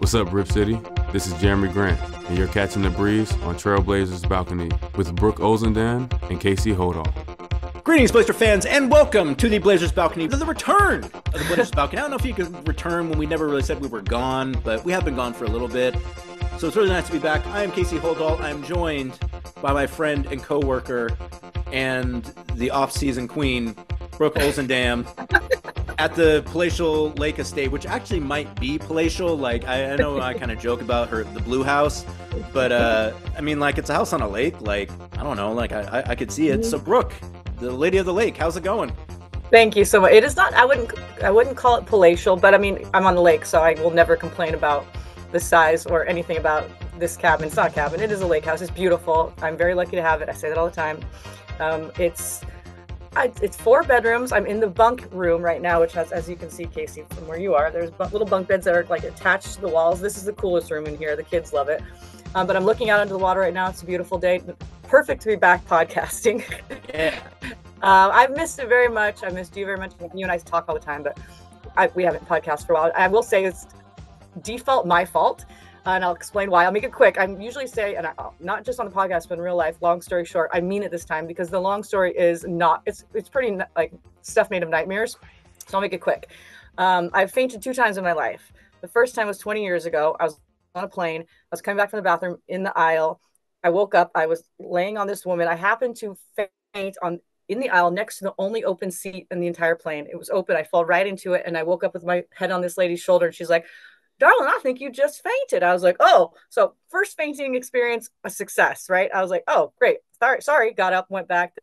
What's up, Rip City? This is Jeremy Grant, and you're catching the breeze on Trailblazers Balcony with Brooke Olzendam and Casey Holdahl. Greetings, Blazer fans, and welcome to the Blazers Balcony, to the return of the Blazers Balcony. I don't know if you could return when we never really said we were gone, but we have been gone for a little bit. So it's really nice to be back. I am Casey Holdahl. I am joined by my friend and co-worker and the off-season queen, Brooke Olzendam, at the palatial lake estate, which actually might be palatial. Like, I know I kind of joke about the blue house, but I mean, like, it's a house on a lake. Like, I don't know, like I could see it. So Brooke, the lady of the lake, how's it going? Thank you so much. It is not, I wouldn't call it palatial, but I mean, I'm on the lake, so I will never complain about the size or anything about this cabin. It's not a cabin, it is a lake house. It's beautiful. I'm very lucky to have it. I say that all the time. It's 4 bedrooms. I'm in the bunk room right now, which has, as you can see, Casey, from where you are, there's little bunk beds that are like attached to the walls. This is the coolest room in here. The kids love it. But I'm looking out into the water right now. It's a beautiful day. Perfect to be back podcasting. Yeah. I've missed it very much. I missed you very much. You and I talk all the time, but we haven't podcast for a while. I will say it's default my fault, and I'll explain why. I'll make it quick. I usually say, and not just on the podcast, but in real life, long story short, I mean it this time, because the long story is not, it's pretty like stuff made of nightmares. So I'll make it quick. I've fainted 2 times in my life. The first time was 20 years ago. I was on a plane. I was coming back from the bathroom in the aisle. I woke up. I was laying on this woman. I happened to faint in the aisle next to the only open seat in the entire plane. It was open. I fell right into it, and I woke up with my head on this lady's shoulder, and she's like, "Darling, I think you just fainted." I was like, "Oh." So first fainting experience, a success, right? I was like, "Oh, great. Sorry." Got up, went back,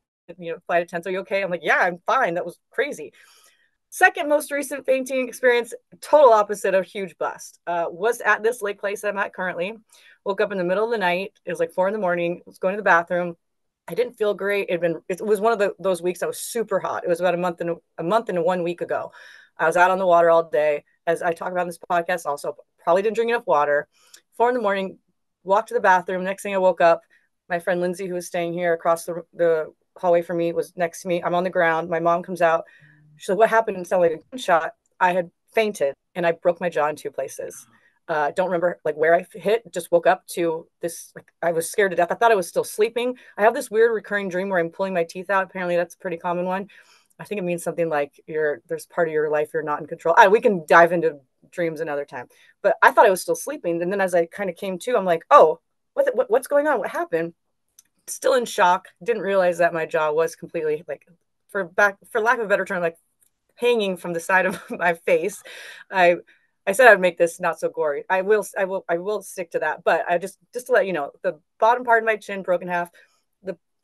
flight attendants, "Are you okay?" I'm like, "Yeah, I'm fine." That was crazy. Second most recent fainting experience, total opposite of huge bust, was at this lake place I'm at currently. Woke up in the middle of the night. It was like 4 a.m. I was going to the bathroom. I didn't feel great. It was one of those weeks that was super hot. It was about a month and 1 week ago. I was out on the water all day. As I talk about in this podcast, also probably didn't drink enough water. 4 a.m, walked to the bathroom. Next thing I woke up, my friend Lindsay, who was staying here across the hallway from me, was next to me. I'm on the ground. My mom comes out. She's like, "What happened?" It sounded like a gunshot. I had fainted, and I broke my jaw in 2 places. Don't remember like where I hit. Just woke up to this. Like, I was scared to death. I thought I was still sleeping. I have this weird recurring dream where I'm pulling my teeth out. Apparently, that's a pretty common one. I think it means something like there's part of your life you're not in control. We can dive into dreams another time. But I thought I was still sleeping, and then as I kind of came to, I'm like, "Oh, what's going on? What happened?" Still in shock. Didn't realize that my jaw was completely like, for lack of a better term, like hanging from the side of my face. I said I would make this not so gory. I will stick to that. But I just to let you know, the bottom part of my chin broken half,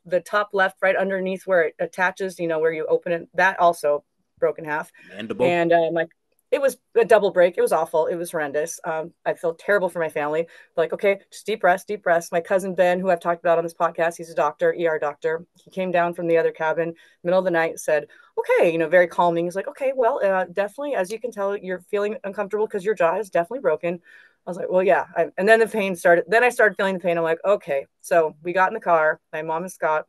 the top left right underneath where it attaches, where you open it, that also broken half. Mandible. And it was a double break. It was awful. It was horrendous. I felt terrible for my family. Like, okay, just deep breaths. My cousin Ben, who I've talked about on this podcast, he's a doctor, ER doctor. He came down from the other cabin, middle of the night, said, "Okay," very calming. He's like, "Okay, well, definitely, as you can tell, you're feeling uncomfortable because your jaw is definitely broken." I was like, "Well, yeah." And then the pain started. Then I started feeling the pain. I'm like, "Okay." So we got in the car, my mom and Scott.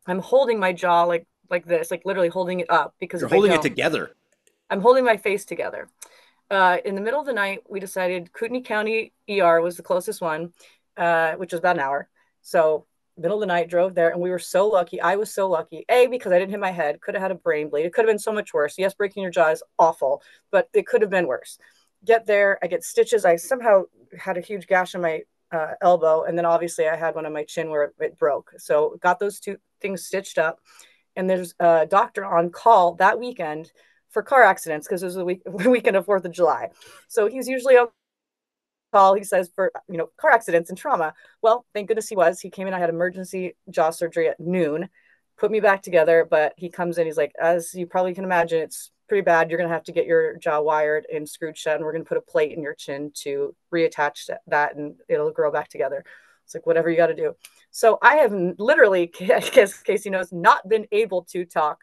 I'm holding my jaw like this, like literally holding it up, because you're holding it together. I'm holding my face together. In the middle of the night, we decided Kootenai County ER was the closest one, which was about an hour. So middle of the night, drove there, and we were so lucky. I was so lucky. Because I didn't hit my head. Could have had a brain bleed. It could have been so much worse. Yes, breaking your jaw is awful, but it could have been worse. Get there, I get stitches. I somehow had a huge gash on my elbow, and then obviously I had one on my chin where it broke. So got those 2 things stitched up, and there's a doctor on call that weekend for car accidents, because it was the weekend of 4th of July. So he's usually on call, he says, for car accidents and trauma. Well, thank goodness he was. He came in. I had emergency jaw surgery at noon, put me back together. But he comes in, he's like, "As you probably can imagine, it's pretty bad. You're going to have to get your jaw wired and screwed shut, and we're going to put a plate in your chin to reattach that, and it'll grow back together." It's like, whatever you got to do. So I have literally, I guess Casey knows, not been able to talk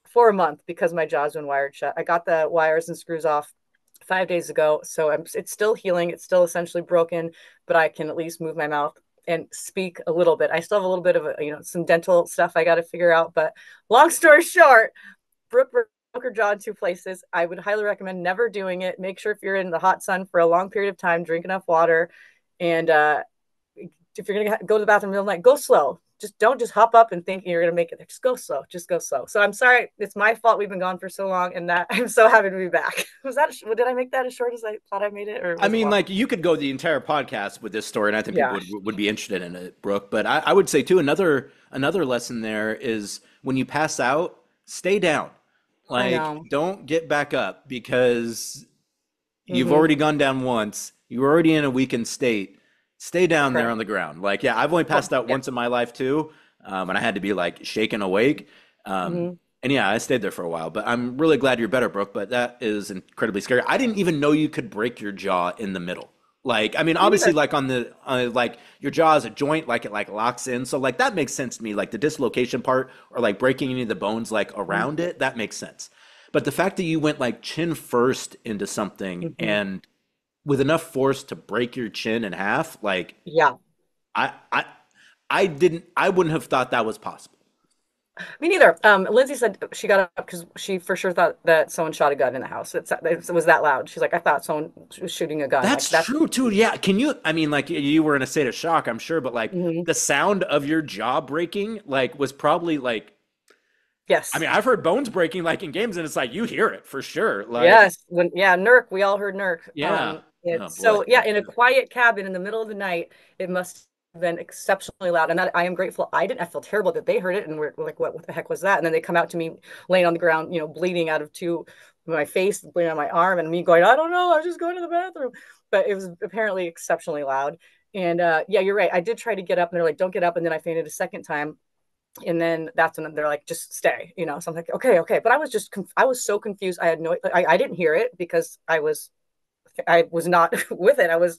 for a month because my jaw's been wired shut. I got the wires and screws off 5 days ago. So it's still healing. It's still essentially broken, but I can at least move my mouth and speak a little bit. I still have a little bit of some dental stuff I got to figure out. But long story short, Brooke her jaw in two places. I would highly recommend never doing it. Make sure if you're in the hot sun for a long period of time, drink enough water. And if you're going to go to the bathroom in the middle of the night, go slow. Just don't just hop up and think you're going to make it. Just go slow. Just go slow. So I'm sorry. It's my fault. We've been gone for so long, and that I'm so happy to be back. Did I make that as short as I thought I made it? Or I mean, like, you could go the entire podcast with this story, and I think people would be interested in it, Brooke. But I would say too, another lesson there is when you pass out, stay down. Like, don't get back up, because you've already gone down once. You're already in a weakened state. Stay down there on the ground. Like, I've only passed out once in my life too, and I had to be like shaken awake. And I stayed there for a while. But I'm really glad you're better, Brooke. But that is incredibly scary. I didn't even know you could break your jaw in the middle. Like, I mean, obviously, like on the like your jaw is a joint, like it like locks in. So like that makes sense to me. Like the dislocation part, or like breaking any of the bones like around it, that makes sense. But the fact that you went like chin first into something and with enough force to break your chin in half, like, I wouldn't have thought that was possible. Me neither. Lindsay said she got up because she for sure thought that someone shot a gun in the house. It was that loud. She's like, I thought someone was shooting a gun. That's true too. Yeah. Can you? I mean, like, you were in a state of shock, I'm sure, but like the sound of your jaw breaking, like, was probably like. Yes. I mean, I've heard bones breaking like in games, and it's like you hear it for sure. Like, yes. Nerk. We all heard Nerk. Yeah. In a quiet cabin in the middle of the night, it must have been exceptionally loud. And that I am grateful. I feel terrible that they heard it, and we're like, what the heck was that? And then they come out to me laying on the ground, bleeding out of my face, bleeding on my arm, and me going, I don't know, I was just going to the bathroom. But it was apparently exceptionally loud. And you're right. I did try to get up, and they're like, don't get up. And then I fainted a second time. And then that's when they're like, just stay, So I'm like, okay. But I was so confused. I had I didn't hear it because I was not with it. I was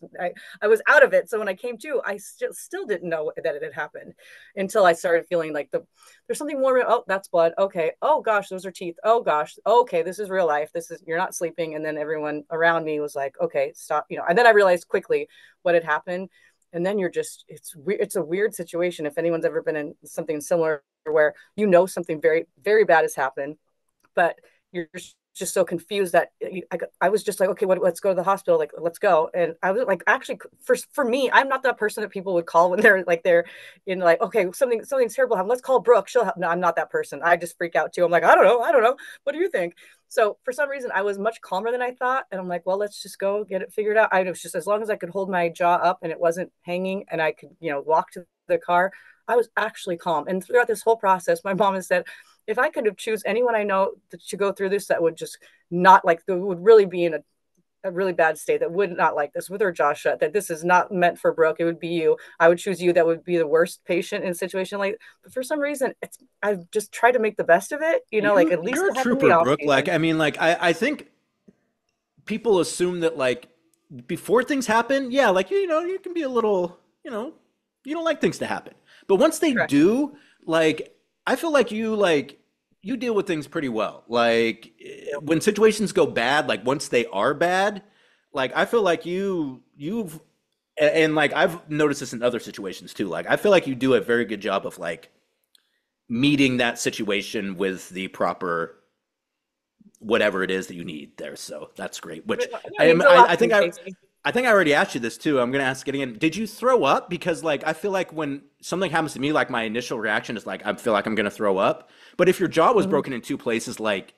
out of it. So when I came to, I still didn't know that it had happened until I started feeling like there's something more. Oh, that's blood. Okay. Oh gosh, those are teeth. Oh gosh. Okay. This is real life. You're not sleeping. And then everyone around me was like, okay, stop, and then I realized quickly what had happened. And then it's a weird situation. If anyone's ever been in something similar where something very, very bad has happened, but you're just so confused that I was just like, okay, let's go to the hospital. Like, let's go. And I was like, actually, for me, I'm not that person that people would call when they're in like, okay, something's terrible happened. Let's call Brooke. She'll help. No, I'm not that person. I just freak out too. I'm like, I don't know. What do you think? So for some reason, I was much calmer than I thought. And I'm like, well, let's just go get it figured out. I was just, as long as I could hold my jaw up and it wasn't hanging and I could, walk to the car, I was actually calm. And throughout this whole process, my mom has said, if I could have choose anyone I know to go through this, that would just not like, that would really be in a really bad state, that would not like this, with her jaw shut, that this is not meant for Brooke, it would be you. I would choose you. That would be the worst patient in a situation like, but for some reason, I've just tried to make the best of it, like at least you're a trooper, Brooke. Like, I mean, like, I think people assume that like before things happen, like, you can be a little, you don't like things to happen. But once they do, like, I feel like you deal with things pretty well. Like, when situations go bad, like once they are bad, like I feel like you've and like I've noticed this in other situations too. Like, I feel like you do a very good job of like meeting that situation with the proper whatever it is that you need there. So that's great. Which I think I already asked you this too. I'm going to ask it again. Did you throw up? Because like, I feel like when something happens to me, like my initial reaction is like, I feel like I'm going to throw up. But if your jaw was broken in two places, like,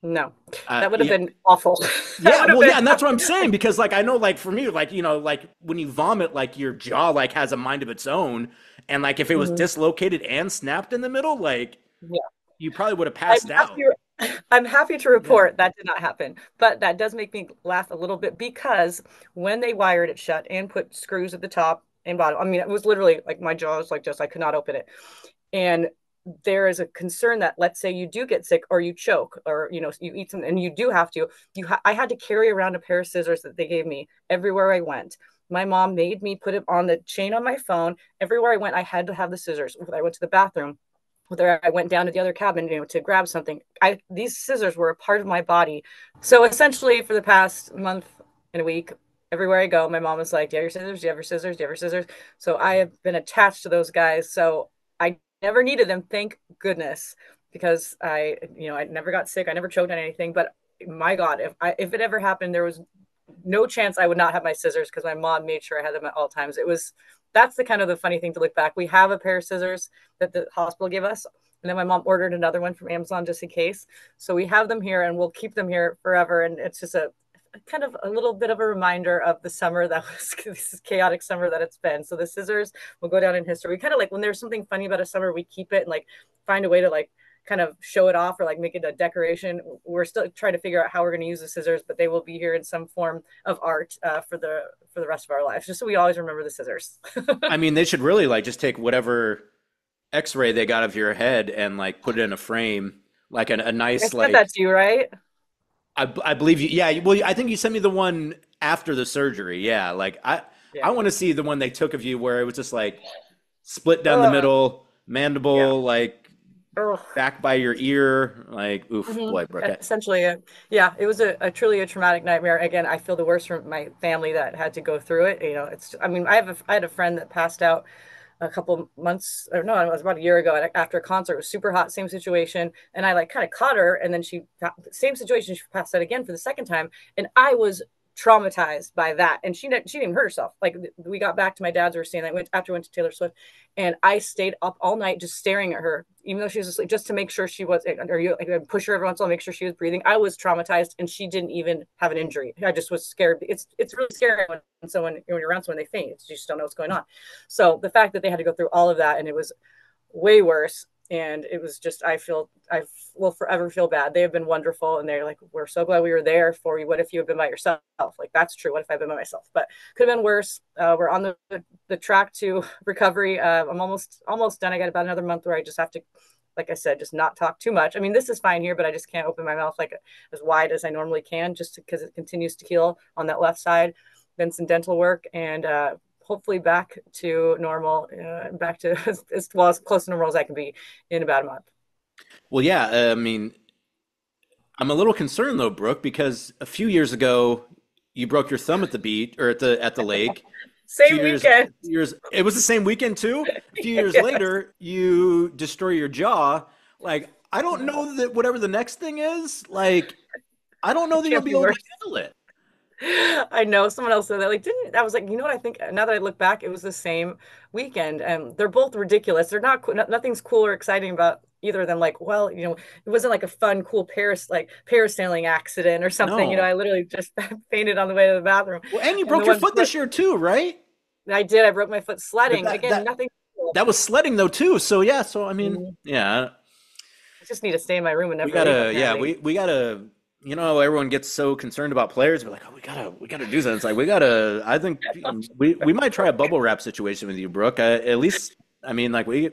no, that would have been awful. And that's what I'm saying. Because like, I know, like for me, like, like when you vomit, like your jaw like has a mind of its own. And like, if it was dislocated and snapped in the middle, like, you probably would have passed out. I'm happy to report that did not happen, but that does make me laugh a little bit, because when they wired it shut and put screws at the top and bottom, I mean, it was literally like my jaw was like this, I could not open it. And there is a concern that, let's say you do get sick or you choke or, you eat something and you do have to, I had to carry around a pair of scissors that they gave me everywhere I went. My mom made me put it on the chain on my phone. Everywhere I went, I had to have the scissors. When I went to the bathroom, whether I went down to the other cabin, to grab something, these scissors were a part of my body. So essentially, for the past month and a week, everywhere I go, my mom was like, do you have your scissors? Do you have your scissors? Do you have your scissors? So I have been attached to those guys. So I never needed them, thank goodness. because I never got sick. I never choked on anything. But my God, if it ever happened, there was no chance I would not have my scissors because my mom made sure I had them at all times. That's the kind of the funny thing to look back. We have a pair of scissors that the hospital gave us. And then my mom ordered another one from Amazon just in case. So we have them here and we'll keep them here forever. And it's just a kind of a little bit of a reminder of the summer that was this chaotic summer that it's been. So the scissors will go down in history. We kind of like when there's something funny about a summer, we keep it and like find a way to like kind of show it off or like make it a decoration. We're still trying to figure out how we're going to use the scissors, but they will be here in some form of art for the rest of our lives, just so we always remember the scissors. I mean, they should really like just take whatever X-ray they got of your head and like put it in a frame, like a nice I said like. that to you, right? I believe you. Yeah. Well, I think you sent me the one after the surgery. Yeah. Like I want to see the one they took of you where it was just like split down the middle, mandible, like back by your ear, like oof, boy, Brooke. Essentially, yeah, it was a truly a traumatic nightmare. Again, I feel the worst for my family that had to go through it. I mean, I had a friend that passed out a couple months, or no, it was about a year ago after a concert. It was super hot, same situation. And I like kind of caught her, and then same situation, she passed out again for the second time. And I was traumatized by that. And she didn't even hurt herself. Like we got back to my dad's, we were staying after we went to Taylor Swift, and I stayed up all night just staring at her, even though she was asleep, just to make sure she was, or you like, push her every once in a while, make sure she was breathing. I was traumatized, and she didn't even have an injury. I just was scared. It's really scary when you're around someone, they faint. You just don't know what's going on. So the fact that they had to go through all of that, and it was way worse. And it was just, I will forever feel bad. They have been wonderful. And they're like, we're so glad we were there for you. What if you had been by yourself? Like, that's true. What if I'd been by myself? But could have been worse. We're on the track to recovery. I'm almost done. I got about another month where I just have to, like I said, just not talk too much. I mean, this is fine here, but I just can't open my mouth like as wide as I normally can, just because it continues to heal on that left side. Then some dental work and, hopefully back to normal, back to as close to normal as I can be in about a month. Well, yeah, I mean, I'm a little concerned though, Brooke, because a few years ago you broke your thumb at the beach or at the lake. Same weekend. It was the same weekend too. A few years later, you destroy your jaw. Like, I don't know that whatever the next thing is, like, I don't know that you'll be able to handle it. I know someone else said that. Like, I was like, you know what? I think now that I look back, it was the same weekend, and they're both ridiculous. They're not nothing's cool or exciting about either of them. Like, well, it wasn't like a fun, cool parasailing accident or something. No. I literally just fainted on the way to the bathroom. Well, and you broke your foot this year too, right? I did. I broke my foot sledding. Nothing. Cool. That was sledding though too. So yeah. So I mean, yeah. I just need to stay in my room and never. We gotta. Everyone gets so concerned about players. We're like, oh, we gotta do something. It's like I think we might try a bubble wrap situation with you, Brooke. At least, I mean, like we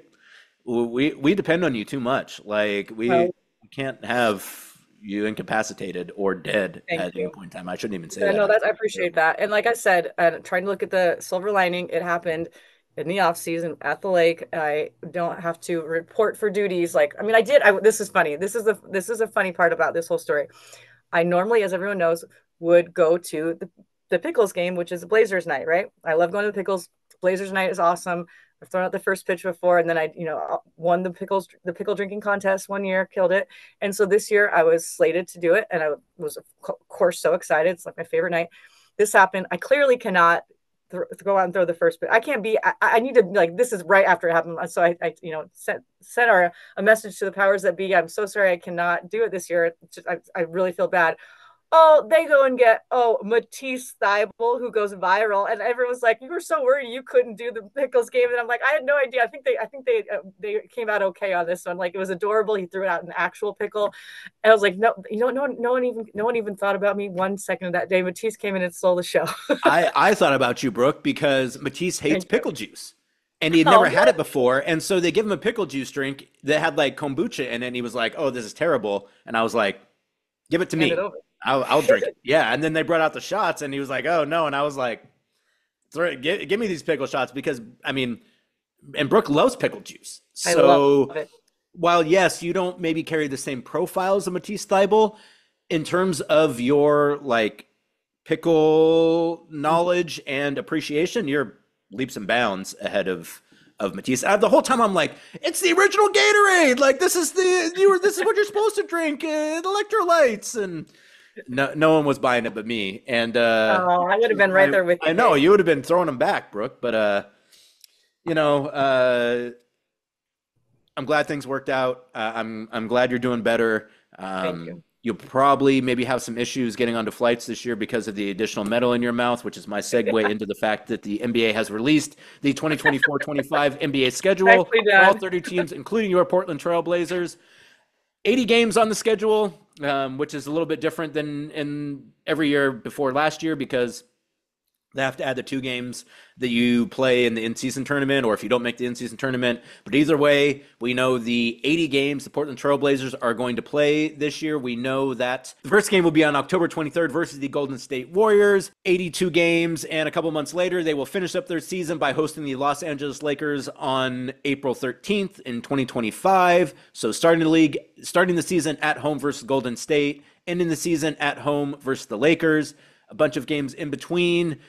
depend on you too much. Like we can't have you incapacitated or dead at any point in time. I shouldn't even say that. No, I appreciate that. And like I said, trying to look at the silver lining, it happened in the off season at the lake. I don't have to report for duties. Like, I mean, I did. This is funny. This is a funny part about this whole story. I normally, as everyone knows, would go to the Pickles game, which is a Blazers night, right? I love going to the Pickles. Blazers night is awesome. I've thrown out the first pitch before, and then I, won the pickle drinking contest one year, killed it. And so this year I was slated to do it, and I was, of course, so excited. It's like my favorite night. This happened. I clearly cannot go out and throw the first pitch. I can't be. I need to, like, this is right after it happened. So I sent a message to the powers that be. I'm so sorry I cannot do it this year. I really feel bad. Oh, they go and get Matisse Thybulle, who goes viral, and everyone's like, "You were so worried you couldn't do the Pickles game," and I'm like, I had no idea. I think they came out okay on this one. Like, it was adorable. He threw it out an actual pickle, and I was like, no one even thought about me 1 second of that day. Matisse came in and stole the show. I thought about you, Brooke, because Matisse hates pickle juice. And he had never had it before, and so they give him a pickle juice drink that had like kombucha in it, and he was like, "Oh, this is terrible," and I was like, "Give it to me. I'll drink it." Yeah, and then they brought out the shots, and he was like, "Oh no," and I was like, "Give me these pickle shots," because I mean, and Brooke loves pickle juice. So I love it. While yes, you don't maybe carry the same profile as a Matisse Thybulle in terms of your like pickle knowledge and appreciation, you're leaps and bounds ahead of of Matisse. The whole time I'm like, it's the original Gatorade. Like this is this is what you're supposed to drink, electrolytes. And no one was buying it but me. And I would have been right there with you. I know you would have been throwing them back, Brooke. But I'm glad things worked out. I'm glad you're doing better. Thank you. You'll probably maybe have some issues getting onto flights this year because of the additional metal in your mouth, which is my segue into the fact that the NBA has released the 2024-25 NBA schedule for all 30 teams, including your Portland Trail Blazers. 80 games on the schedule, which is a little bit different than in every year before last year because they have to add the 2 games that you play in the in-season tournament, or if you don't make the in-season tournament. But either way, we know the 80 games the Portland Trail Blazers are going to play this year. We know that the first game will be on October 23rd versus the Golden State Warriors. 82 games, and a couple months later, they will finish up their season by hosting the Los Angeles Lakers on April 13th in 2025. So starting the season at home versus Golden State, ending the season at home versus the Lakers. A bunch of games in between.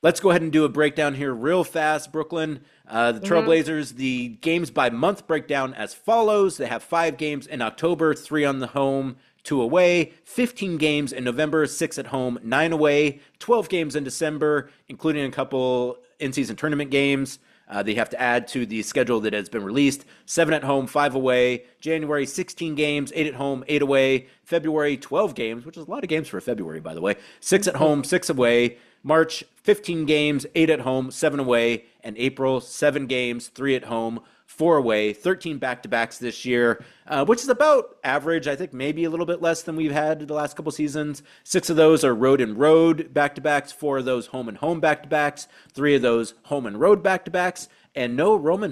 Let's go ahead and do a breakdown here real fast, Brooklyn. The Trailblazers, the games by month breakdown as follows. They have 5 games in October, 3 on the home, 2 away. 15 games in November, 6 at home, 9 away. 12 games in December, including a couple in-season tournament games. They have to add to the schedule that has been released. 7 at home, 5 away. January, 16 games, 8 at home, 8 away. February, 12 games, which is a lot of games for February, by the way. 6 at home, 6 away. March, 15 games, 8 at home, 7 away. And April, 7 games, 3 at home, 4 away. 13 back-to-backs this year, which is about average. I think maybe a little bit less than we've had the last couple seasons. 6 of those are road and road back-to-backs. 4 of those home and home back-to-backs. 3 of those home and road back-to-backs. And no road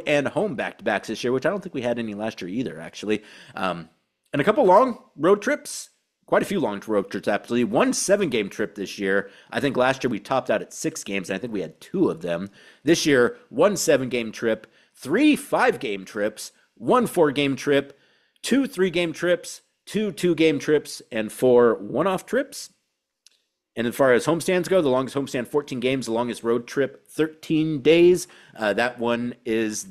and home back-to-backs this year, which I don't think we had any last year either, actually. And a couple long road trips. Quite a few long road trips, actually. 1 7-game trip this year. I think last year we topped out at 6 games, and I think we had 2 of them. This year, 1 7-game trip, 3 5-game trips, 1 4-game trip, 2 3-game trips, 2 2-game trips, and 4 one-off trips. And as far as homestands go, the longest homestand, 14 games, the longest road trip, 13 days. That one is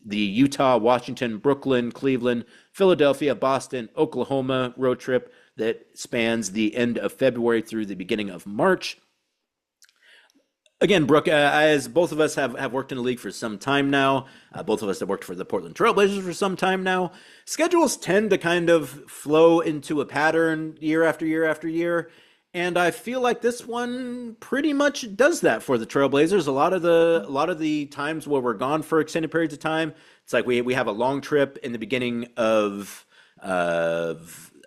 the Utah, Washington, Brooklyn, Cleveland, Philadelphia, Boston, Oklahoma road trip that spans the end of February through the beginning of March. Again, Brooke, as both of us have worked in the league for some time now, both of us have worked for the Portland Trail Blazers for some time now, schedules tend to kind of flow into a pattern year after year after year. And I feel like this one pretty much does that for the Trailblazers. A lot of the times where we're gone for extended periods of time, it's like we have a long trip in the beginning of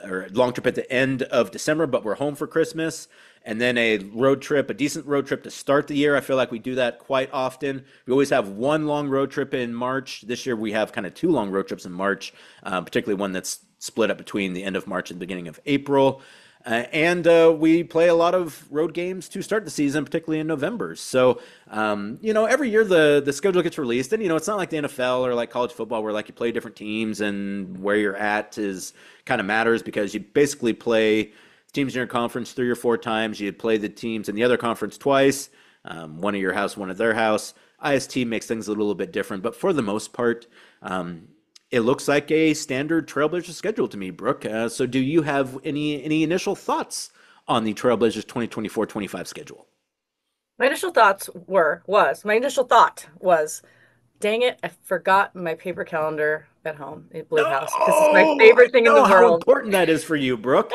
or a long trip at the end of December, but we're home for Christmas. And then a decent road trip to start the year. I feel like we do that quite often. We always have 1 long road trip in March. This year we have kind of 2 long road trips in March, particularly one that's split up between the end of March and the beginning of April. And we play a lot of road games to start the season, particularly in November. So, every year the schedule gets released. And, it's not like the NFL or like college football where like you play different teams and where you're at is kind of matters because you basically play teams in your conference 3 or 4 times. You play the teams in the other conference twice, one at your house, one at their house. IST makes things a little bit different. But for the most part, it looks like a standard Trailblazers schedule to me, Brooke. So do you have any initial thoughts on the Trailblazers 2024-25 schedule? My initial thought was, dang it, I forgot my paper calendar at home at Blue House. This is my favorite thing in the world. How important that is for you, Brooke.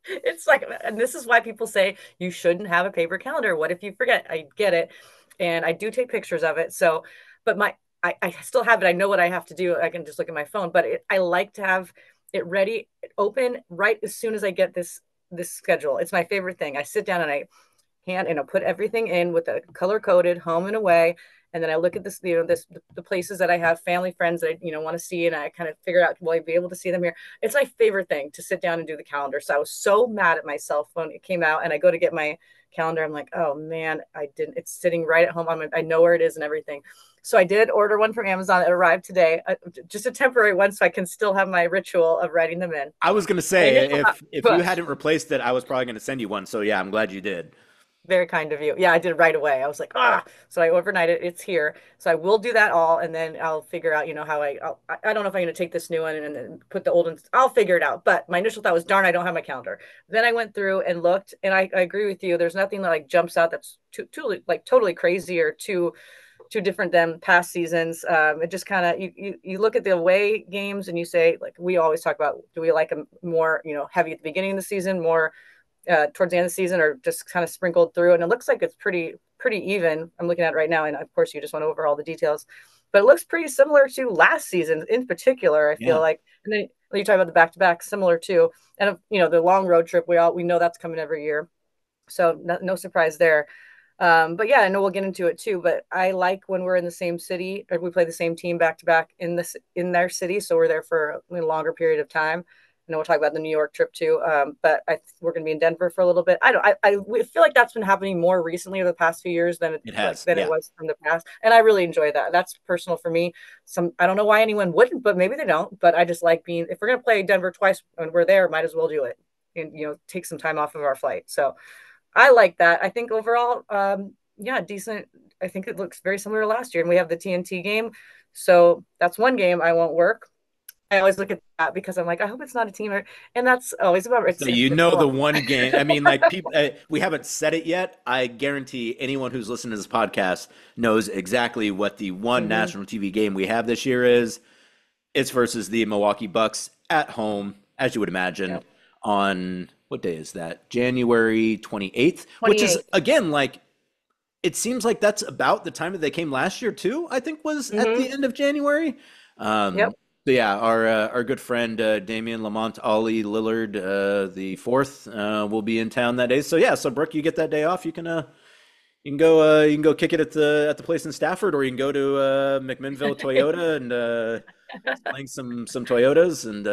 It's like, and this is why people say you shouldn't have a paper calendar. What if you forget? I get it. And I do take pictures of it. So, but I still have it. I know what I have to do. I can just look at my phone, but I like to have it ready, open right as soon as I get this schedule. It's my favorite thing. I sit down and I put everything in with a color coded home and away. And then I look at this, the places that I have family, friends that I, want to see. And I kind of figure out, will I be able to see them here? It's my favorite thing to sit down and do the calendar. So I was so mad at myself when it came out and I go to get my calendar. I'm like, oh man, I didn't, it's sitting right at home. I know where it is and everything. So I did order one from Amazon. It arrived today, just a temporary one, so I can still have my ritual of writing them in. I was going to say, if you hadn't replaced it, I was probably going to send you one. So yeah, I'm glad you did. Very kind of you. Yeah, I did it right away. I was like, ah. So I overnighted. It's here. So I will do that all, and then I'll figure out, how I don't know if I'm going to take this new one and then put the old ones. I'll figure it out. But my initial thought was, darn, I don't have my calendar. Then I went through and looked, and I agree with you. There's nothing that like jumps out that's too like totally crazy or too different than past seasons. It just kind of you look at the away games and you say, like we always talk about, do we like them more heavy at the beginning of the season, more towards the end of the season, or just kind of sprinkled through? And it looks like it's pretty even. I'm looking at it right now, and of course you just went over all the details, but it looks pretty similar to last season in particular. I feel like, and then you talk about the back-to-back, similar too, and the long road trip. We know that's coming every year, so no surprise there. But yeah, I know we'll get into it too. But I like when we're in the same city, or we play the same team back to back in their city, so we're there for a longer period of time. I know we'll talk about the New York trip too, but we're going to be in Denver for a little bit. I feel like that's been happening more recently over the past few years than it was from the past, and I really enjoy that. That's personal for me. I don't know why anyone wouldn't, but maybe they don't. But I just like being. If we're going to play Denver twice when we're there, might as well do it, and take some time off of our flight. So I like that. I think overall, decent. I think it looks very similar to last year, and we have the TNT game, so that's one game I won't work. I always look at that because I'm like, I hope it's not a team, and that's always about it. So the one game. I mean, like people, we haven't said it yet. I guarantee anyone who's listening to this podcast knows exactly what the one national TV game we have this year is. It's versus the Milwaukee Bucks at home, as you would imagine, on what day is that? January 28th, which is again like it seems like that's about the time that they came last year too. I think was at the end of January. So yeah, our good friend Damian Lamont Ollie Lillard the fourth will be in town that day. So yeah, so Brooke, you get that day off. You can go kick it at the place in Stafford, or you can go to McMinnville Toyota and playing some Toyotas, and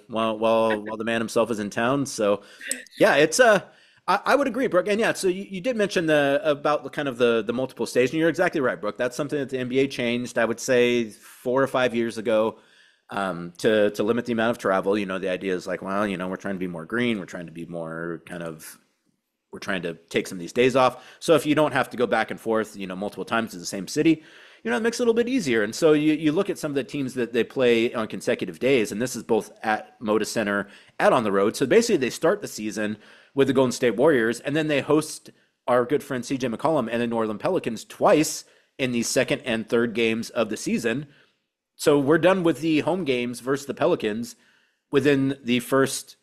while the man himself is in town. So yeah, it's I would agree, Brooke. And yeah, so you did mention about the kind of the multiple stage, and you're exactly right, Brooke. That's something that the NBA changed, I would say 4 or 5 years ago. To limit the amount of travel. The idea is like, well, we're trying to be more green. We're trying to be more we're trying to take some of these days off. So if you don't have to go back and forth, multiple times to the same city, it makes it a little bit easier. And so you look at some of the teams that they play on consecutive days, and this is both at Moda Center and on the road. So basically they start the season with the Golden State Warriors, and then they host our good friend CJ McCollum and the New Orleans Pelicans twice in the second and third games of the season. So we're done with the home games versus the Pelicans within the first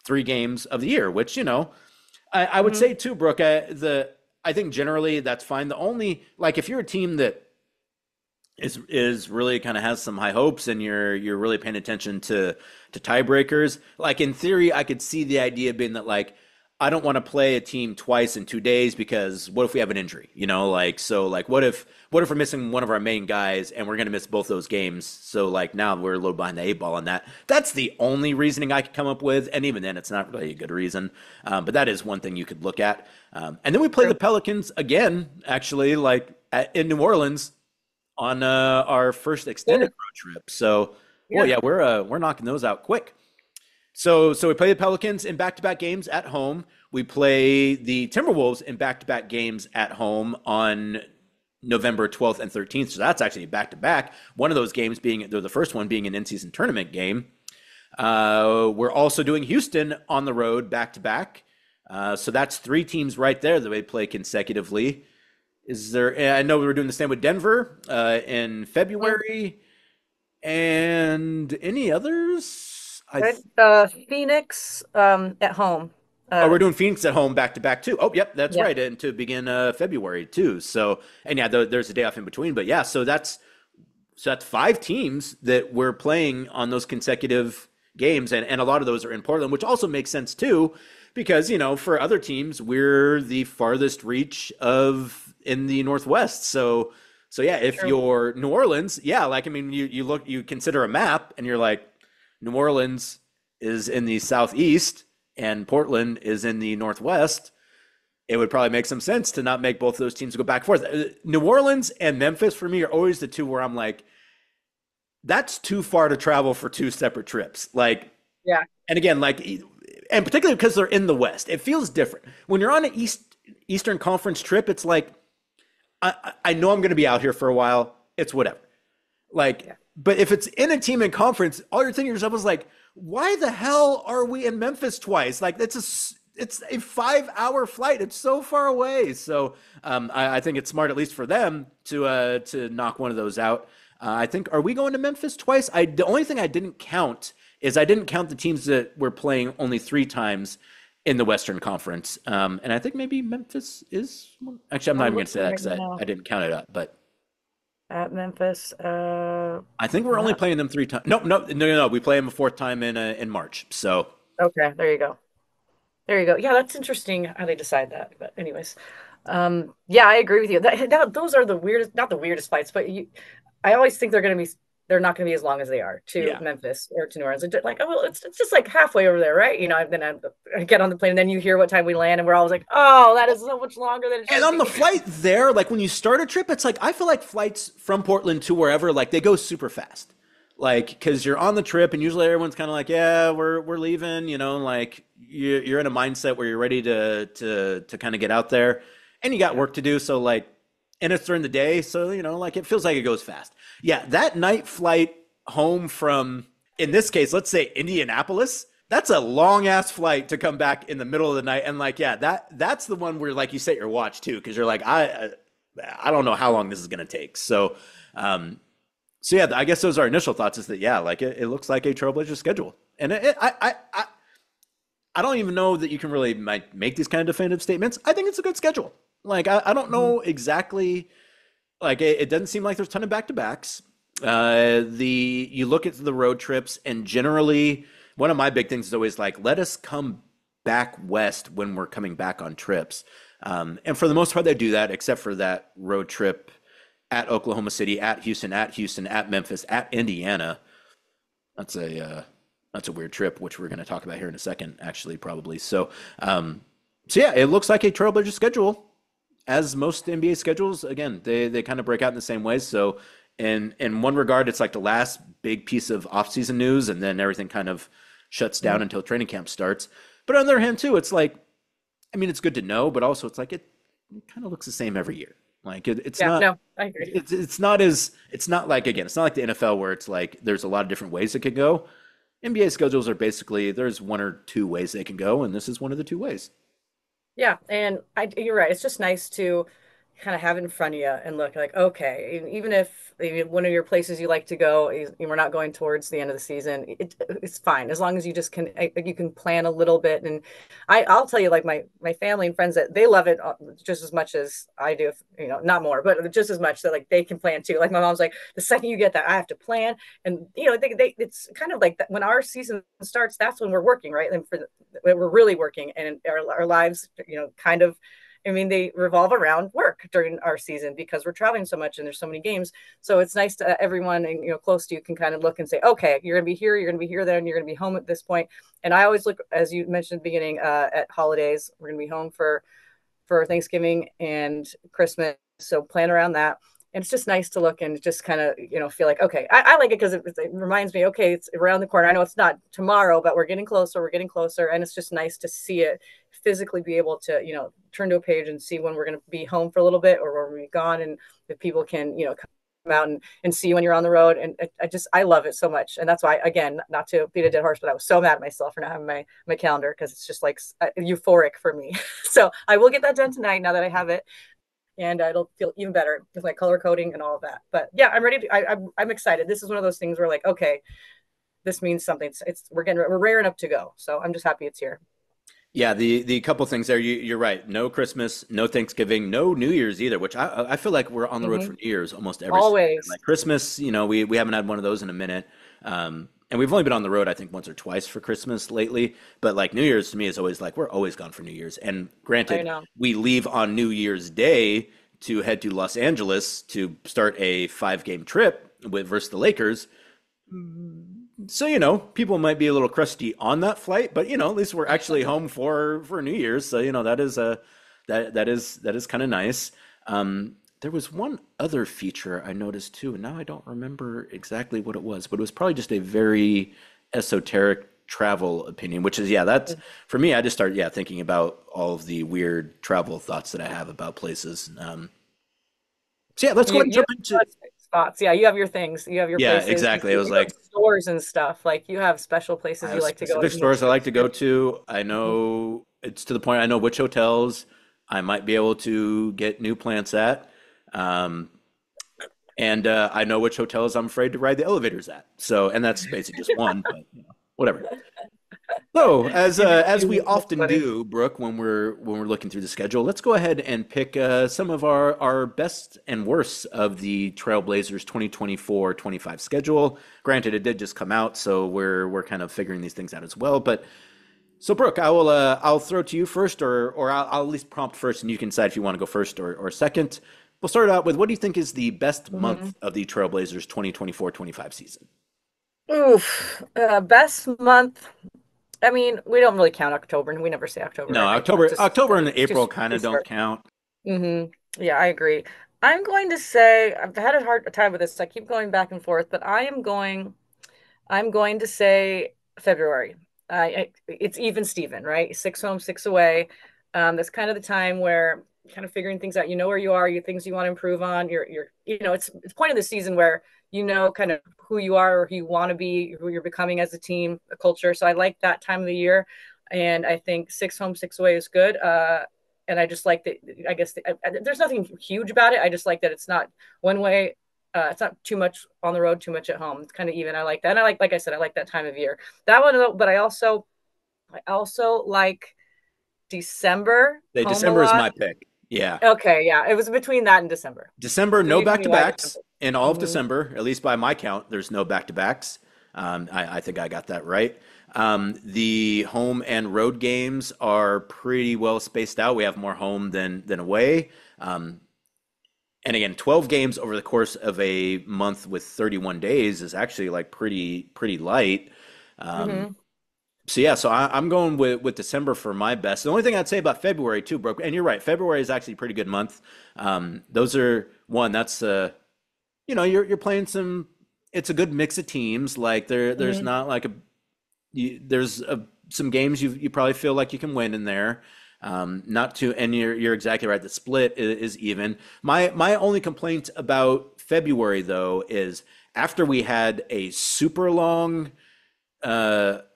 3 games of the year, which, I would say too, Brooke, I think generally that's fine. The only, like, if you're a team that is really kind of has some high hopes and you're really paying attention to tiebreakers, like in theory, I could see the idea being that, like, I don't want to play a team twice in 2 days because what if we have an injury? What if we're missing one of our main guys and we're going to miss both those games? So like now we're a little behind the 8 ball on that. That's the only reasoning I could come up with, and even then, it's not really a good reason. But that is one thing you could look at. And then we play the Pelicans again, actually, in New Orleans on our first extended road trip. So, we're knocking those out quick. So we play the Pelicans in back-to-back games at home. We play the Timberwolves in back-to-back games at home on November 12th and 13th. So that's actually back-to-back. One of those games the first one being an in-season tournament game. We're also doing Houston on the road back-to-back. So that's 3 teams right there that we play consecutively. I know we were doing the same with Denver in February. And any others? Phoenix at home. We're doing Phoenix at home back-to-back too. Oh, yep, that's right. And to begin February too. So, and yeah, there's a day off in between. But yeah, so that's 5 teams that we're playing on those consecutive games. And a lot of those are in Portland, which also makes sense too, because, for other teams, we're the farthest reach in the Northwest. So yeah, if you're New Orleans, you consider a map and you're like, New Orleans is in the southeast and Portland is in the northwest. It would probably make some sense to not make both of those teams go back and forth. New Orleans and Memphis for me are always the two where I'm like, that's too far to travel for 2 separate trips. And again, and particularly because they're in the West, it feels different when you're on an Eastern Conference trip, it's like I know I'm going to be out here for a while. It's whatever. Like, Yeah. but if it's in a team in conference, all you're thinking to yourself is like, why the hell are we in Memphis twice? Like, it's a 5-hour flight. It's so far away. So I think it's smart, at least for them, to knock one of those out. I think, are we going to Memphis twice? The only thing I didn't count is I didn't count the teams that were playing only 3 times in the Western Conference. And I think maybe Memphis is one. Actually, I'm not even going to say that because I didn't count it up. But At Memphis, I think we're only playing them 3 times. No. We play them a 4th time in March. So okay, there you go. There you go. Yeah, that's interesting how they decide that. But anyways, yeah, I agree with you. Those are the weirdest, not the weirdest fights, but I always think they're not going to be as long as they are to Yeah. Memphis or to New Orleans. It's like, oh, well, it's just like halfway over there, right? Then I get on the plane, and then you hear what time we land, and we're always like, oh, that is so much longer than it should And on be. the flight there, like when you start a trip, it's like I feel like flights from Portland to wherever, like they go super fast. Like because you're on the trip, and usually everyone's kind of like, yeah, we're leaving. Like you're in a mindset where you're ready to kind of get out there, and you got work to do. So like, and it's during the day, so like it feels like it goes fast. Yeah, that night flight home from, in this case, let's say Indianapolis. That's a long ass flight to come back in the middle of the night, and like, yeah, that's the one where like you set your watch too, because you're like, I don't know how long this is gonna take. So, so yeah, I guess those are initial thoughts. Is that yeah, like it looks like a Trailblazer schedule, and I don't even know that you can really make these kind of definitive statements. I think it's a good schedule. Like I don't know exactly. Like it doesn't seem like there's a ton of back-to-backs. You look at the road trips, and generally one of my big things is always like, let us come back west when we're coming back on trips. And for the most part, they do that, except for that road trip at Oklahoma City, at Houston, at Memphis, at Indiana. That's a weird trip, which we're going to talk about here in a second, actually, probably. So yeah, it looks like a Trailblazer schedule. As most NBA schedules, again, they kind of break out in the same ways. So in one regard, it's like the last big piece of offseason news, and then everything kind of shuts down until training camp starts. But on the other hand, too, it's like, I mean, it's good to know, but also it's like it kind of looks the same every year. Like it's not. No, I agree. It's not like, again, it's not like the NFL where it's like there's a lot of different ways it could go. NBA schedules are basically there's 1 or 2 ways they can go, and this is one of the 2 ways. Yeah, and you're right. It's just nice to kind of have it in front of you and look like, okay, even if one of your places you like to go is we're not going towards the end of the season, it's fine as long as you just you can plan a little bit. And I'll tell you, like my family and friends, that they love it just as much as I do, not more, but just as much that like they can plan too. Like my mom's like, the second you get that, I have to plan, and it's kind of like that when our season starts, that's when we're working, right? And we're really working, and our lives, kind of, I mean, they revolve around work during our season because we're traveling so much and there's so many games. So it's nice to everyone close to you can kind of look and say, okay, you're going to be here, you're going to be here, then you're going to be home at this point. And I always look, as you mentioned at the beginning, at holidays. We're going to be home for Thanksgiving and Christmas. So plan around that. And it's just nice to look and just kind of, feel like, okay, I like it because it reminds me, okay, it's around the corner. I know it's not tomorrow, but we're getting closer. And it's just nice to see it physically, be able to, turn to a page and see when we're going to be home for a little bit or when we're gone, and if people can, come out and see you when you're on the road. And I love it so much. And that's why, again, not to beat a dead horse, but I was so mad at myself for not having my calendar, because it's just like euphoric for me. So I will get that done tonight now that I have it. And it'll feel even better with my color coding and all of that. But yeah, I'm ready. I'm excited. This is one of those things where like, okay, this means something. We're raring up to go. So I'm just happy it's here. Yeah, the couple things there. You're right. No Christmas, no Thanksgiving, no New Year's either. Which I feel like we're on the road for New Year's almost every always. Like Christmas, we haven't had one of those in a minute. And we've only been on the road, I think, once or twice for Christmas lately. But like New Year's to me is always like we're always gone for New Year's. And granted, we leave on New Year's Day to head to Los Angeles to start a 5-game trip versus the Lakers. So, people might be a little crusty on that flight, but at least we're actually home for New Year's. So, that is kind of nice. There was one other feature I noticed too, and now I don't remember exactly what it was, but it was probably just a very esoteric travel opinion, which is, yeah, that's for me. I just start, yeah, thinking about all of the weird travel thoughts that I have about places. So yeah, let's go ahead and You jump have into, spots. Yeah, you have your things. You have your yeah, places. exactly. It was You have like, stores and stuff. Like you have special I places you have like to go specific to make stores I sure like it's to good. go to. I know it's to the point I know which hotels I might be able to get new plants at. Um, and I know which hotels I'm afraid to ride the elevators at. So, and that's basically just one, but whatever. So, as we That's often funny. do, Brooke, when we're looking through the schedule, let's go ahead and pick some of our best and worst of the Trailblazers 2024-25 schedule. Granted, it did just come out, so we're kind of figuring these things out as well. But so, Brooke, I'll throw it to you first, or I'll at least prompt first, and you can decide if you want to go first or second. We'll start out with what do you think is the best Hmm. month of the Trailblazers 2024-25 season? Oof. Best month. I mean, we don't really count October, and we never say October, No, right? It's just October and April just kind of don't restart. count. Yeah, I agree. I'm going to say I've had a hard time with this. I keep going back and forth, but I'm going to say February. It's even Steven, right? Six home, six away. That's kind of the time where you're kind of figuring things out. You know where you are, you things you want to improve on. It's point of the season where you know kind of who you are or who you want to be, who you're becoming as a team, a culture. So I like that time of the year, and I think six home, six away is good. And I just like that. I guess there's nothing huge about it. I just like that it's not one way, it's not too much on the road, too much at home. It's kind of even. I like that. And like I said, I like that time of year. That one, but I also like December home a December is lot. my pick. Yeah. Okay, yeah, it was between that and December. December, Can no you tell back me to why backs. December? In all of Hmm. December, at least by my count, there's no back to backs. I think I got that right. The home and road games are pretty well spaced out. We have more home than away. Um, and again, 12 games over the course of a month with 31 days is actually like pretty light. Um, Hmm. so yeah, so I'm going with December for my best. The only thing I'd say about February too, Brooke, and you're right, February is actually a pretty good month. Those are one that's you're playing some. It's a good mix of teams. Like there's Hmm. not like there's some games you probably feel like you can win in there. Not to, and you're exactly right. The split is even. My only complaint about February though is after we had a super long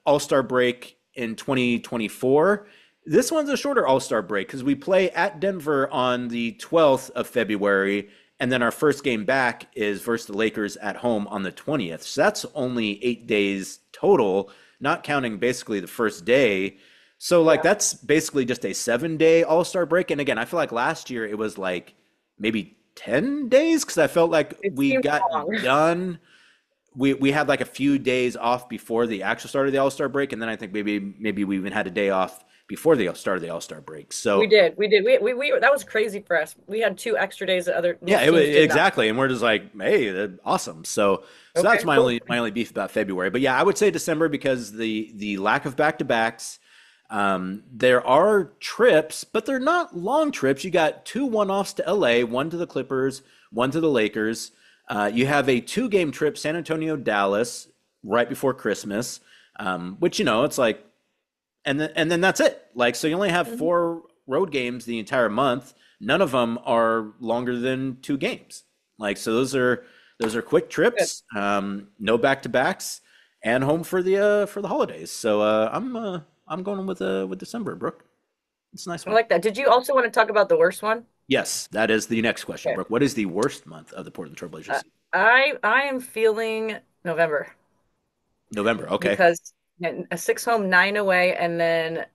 All-Star break in 2024. This one's a shorter All-Star break because we play at Denver on the 12th of February, and then our first game back is versus the Lakers at home on the 20th. So that's only 8 days total, not counting basically the first day. So like Yeah, that's basically just a 7 day All-Star break. And again, I feel like last year it was like maybe 10 days because I felt like it we seems got long. done we had like a few days off before the actual start of the All Star break, and then I think maybe we even had a day off before the start of the All Star break. We So did, we did. We that was crazy for us. We had two extra days that other yeah, most teams did not. exactly, and we're just like, hey, awesome. So that's Okay, cool. my only beef about February. But yeah, I would say December because the lack of back to backs. There are trips, but they're not long trips. You got two one offs to LA, one to the Clippers, one to the Lakers. You have a two-game trip, San Antonio, Dallas, right before Christmas, which it's like, and then that's it. Like, so you only have Mhm. four road games the entire month. None of them are longer than two games. Like, so those are quick Good. trips, no back-to-backs, and home for the holidays. So I'm going with December, Brooke. It's a nice I one. like that. Did you also want to talk about the worst one? Yes, that is the next question, Okay. Brooke. What is the worst month of the Portland Uh, Trailblazers? I am feeling November November. Okay. because a six home, nine away, and then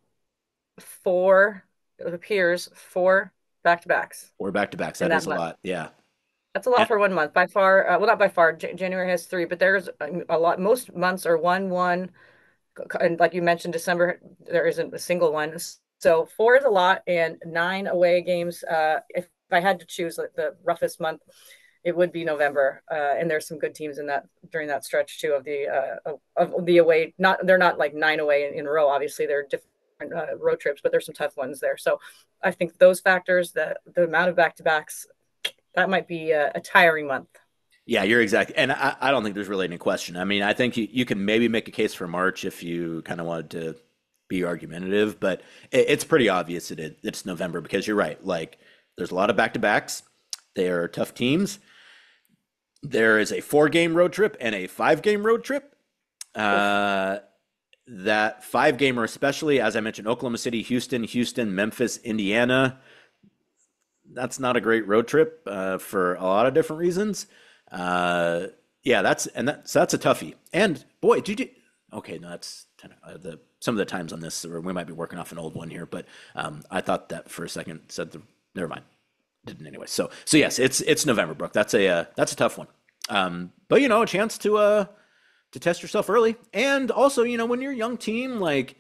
four, it appears, four back to backs Four back to backs. in That that is a month. lot. Yeah. That's a lot And- for one month. By far, well, not by far. January has three, but there's a lot. Most months are one, and like you mentioned, December there isn't a single one. So four is a lot, and nine away games. If I had to choose like the roughest month, it would be November. And there's some good teams in that during that stretch too of the away. Not they're not like nine away in a row. Obviously, they're different road trips, but there's some tough ones there. So I think those factors, the amount of back to backs, that might be a tiring month. Yeah, you're exactly. And I don't think there's really any question. I mean, I think you can maybe make a case for March if you kind of wanted to be argumentative, but it's pretty obvious it's November because you're right. Like, there's a lot of back-to-backs. They are tough teams. There is a 4-game road trip and a 5-game road trip. That 5-gamer, especially, as I mentioned, Oklahoma City, Houston, Memphis, Indiana. That's not a great road trip for a lot of different reasons. Yeah, that's a toughie. And boy, okay, no, that's some of the times on this, or we might be working off an old one here, but I thought that for a second never mind. Didn't anyway. So yes, it's November, Brooke. That's a tough one. But a chance to test yourself early. And also, when you're a young team, like,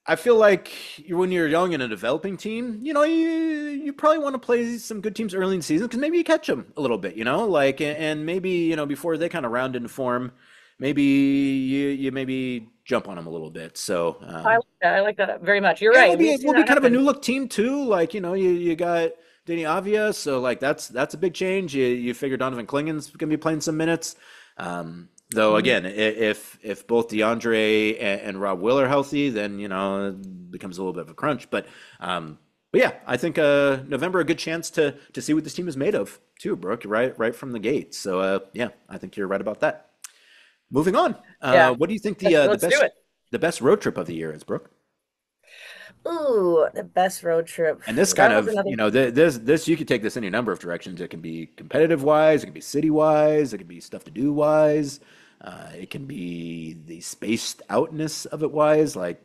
I feel like when you're young and a developing team, you probably want to play some good teams early in the season because maybe you catch them a little bit, like, and maybe, before they kind of round into form, maybe you maybe jump on them a little bit. So I like that very much. You're right. We'll be kind of a new look team too. Like, you got Danny Avia, so like that's a big change. You figure Donovan Klingen's gonna be playing some minutes. Though again, if both DeAndre and Rob Will are healthy, then it becomes a little bit of a crunch. But yeah, I think November a good chance to see what this team is made of too, Brooke. Right from the gate. So yeah, I think you're right about that. Moving on. What do you think the best road trip of the year is, Brooke? Ooh, the best road trip. And this kind of, this you could take this any number of directions. It can be competitive wise, it can be city wise, it can be stuff to do wise, it can be the spaced outness of it wise. Like,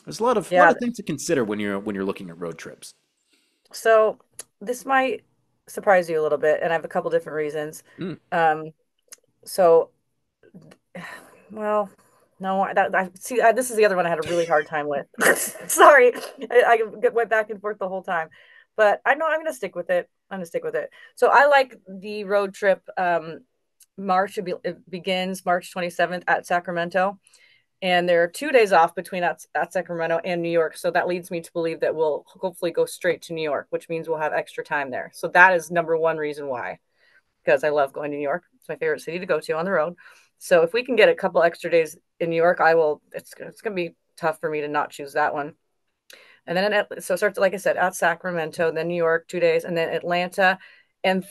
there's a lot of things to consider when you're looking at road trips. So this might surprise you a little bit, and I have a couple different reasons. Well, no, this is the other one I had a really hard time with. Sorry, I went back and forth the whole time, but I know I'm going to stick with it. So I like the road trip. March, it begins March 27th at Sacramento, and there are 2 days off between at Sacramento and New York. So that leads me to believe that we'll hopefully go straight to New York, which means we'll have extra time there. So that is number one reason why, because I love going to New York. It's my favorite city to go to on the road. So if we can get a couple extra days in New York, I will. It's going to be tough for me to not choose that one. And then so it starts, like I said, at Sacramento, then New York 2 days, and then Atlanta. And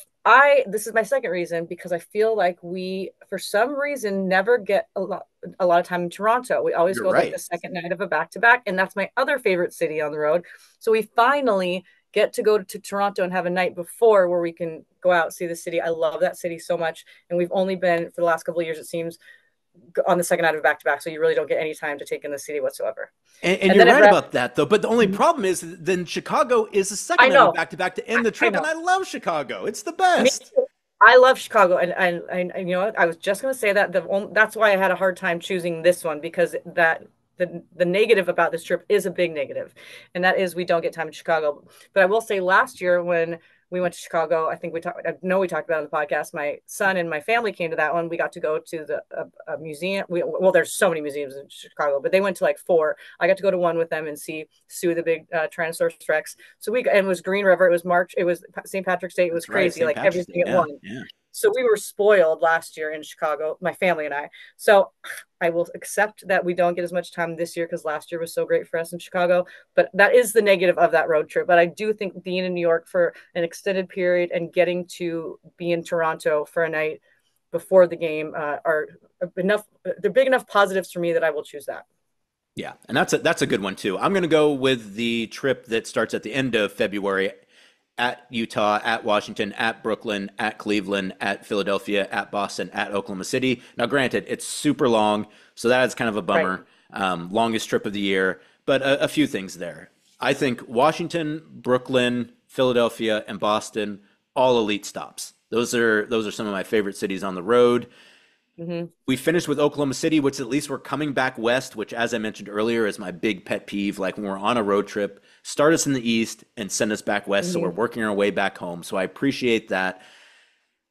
this is my second reason, because I feel like we, for some reason, never get a lot of time in Toronto. We always go like the second night of a back-to-back, and that's my other favorite city on the road. So we finally get to go to Toronto and have a night before where we can go out, see the city. I love that city so much. And we've only been, for the last couple of years, it seems, on the second night of a back-to-back. So you really don't get any time to take in the city whatsoever. And you're right about that, though. But the only problem is then Chicago is the second night of a back-to-back to end the trip. And I love Chicago. It's the best. I love Chicago. And you know what? I was just going to say that. That's why I had a hard time choosing this one, because the negative about this trip is a big negative, and that is we don't get time in Chicago. But I will say, last year when we went to Chicago, I talked about it on the podcast. My son and my family came to that one. We got to go to a museum. There's so many museums in Chicago, but they went to like 4. I got to go to one with them and see Sue, the big Tyrannosaurus Rex. And it was Green River. It was March. It was St. Patrick's Day. It was crazy, like everything at once. Yeah. So we were spoiled last year in Chicago, my family and I. So I will accept that we don't get as much time this year because last year was so great for us in Chicago. But that is the negative of that road trip. But I do think being in New York for an extended period and getting to be in Toronto for a night before the game are enough. They're big enough positives for me that I will choose that. Yeah, and that's a good one too. I'm going to go with the trip that starts at the end of February, at Utah, at Washington, at Brooklyn, at Cleveland, at Philadelphia, at Boston, at Oklahoma City. Now, granted, it's super long, so that is kind of a bummer. Right. Longest trip of the year, but a few things there. I think Washington, Brooklyn, Philadelphia, and Boston, all elite stops. Those are some of my favorite cities on the road. Mm-hmm. We finished with Oklahoma City, which at least we're coming back west, which, as I mentioned earlier, is my big pet peeve. Like, when we're on a road trip, start us in the east and send us back west. Mm-hmm. So we're working our way back home. So I appreciate that.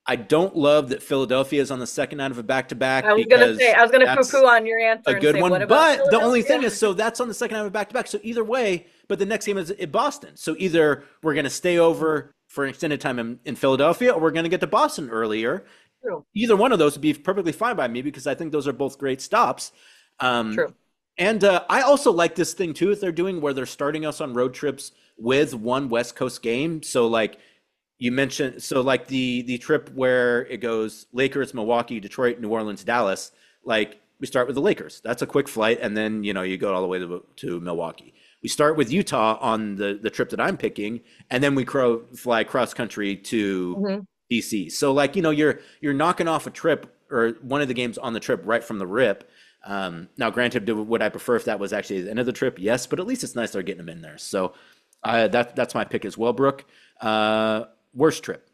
I don't love that Philadelphia is on the second night of a back-to-back. I was going to poo-poo on your answer. A good one. But the only thing is, so that's on the second night of a back-to-back. So either way, but the next game is in Boston. So either we're going to stay over for an extended time in Philadelphia, or we're going to get to Boston earlier. True. Either one of those would be perfectly fine by me because I think those are both great stops. True. And I also like this thing too that they're doing where they're starting us on road trips with one West Coast game. So like you mentioned, so like the trip where it goes Lakers, Milwaukee, Detroit, New Orleans, Dallas, like we start with the Lakers. That's a quick flight. And then, you go all the way to Milwaukee. We start with Utah on the trip that I'm picking. And then we fly cross country to DC. So like, you're knocking off a trip or one of the games on the trip right from the rip. Now, granted, would I prefer if that was actually the end of the trip? Yes, but at least it's nice they're getting them in there. So that's my pick as well, Brooke. Worst trip.